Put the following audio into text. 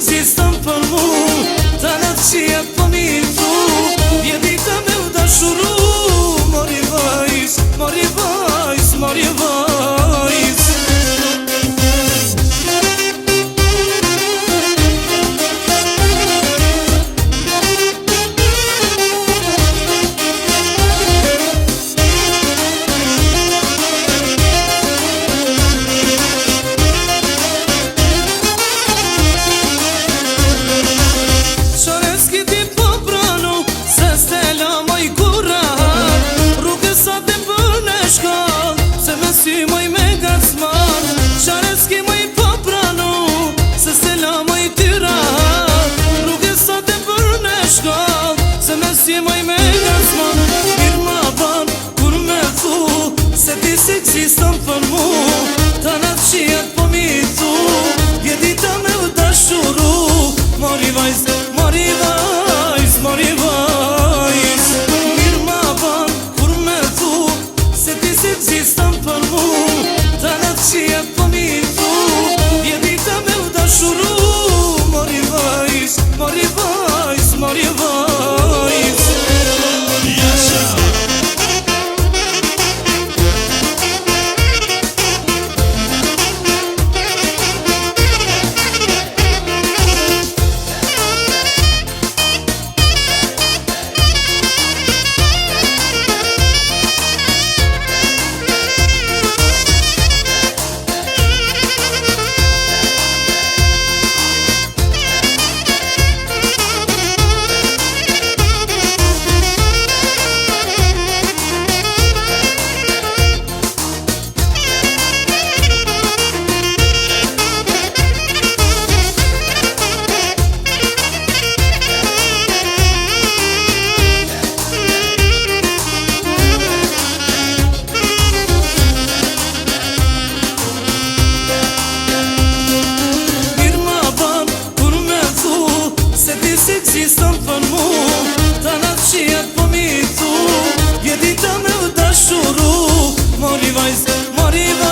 ekziston për mu, ta në të qiet po mi thu, vjedita me u dashuru. Mori vajz, mori vajz, mori vajz. Si moj me gacman, qareski moj po pranu, se stela moj tyra. Rrugë sa te për në shkall, se me si moj me gacman. Mirë ma ban, kur me thu, se ti si ekziston për mu, ta në të qiet po mi thu, vjedita me u dashuru. Mori vajz, mori vajz, mori vajz. Mirë ma ban, kur me thu, se ti si ekziston për mu, ta në të qiet po mi thu, vjedita me u dashuru. Mori vajz, mori vajz, mori vajz. Ekziston për mu, ta në të qiet po mi thu, vjedita me u dashuru. Mori vajz, mori vajz.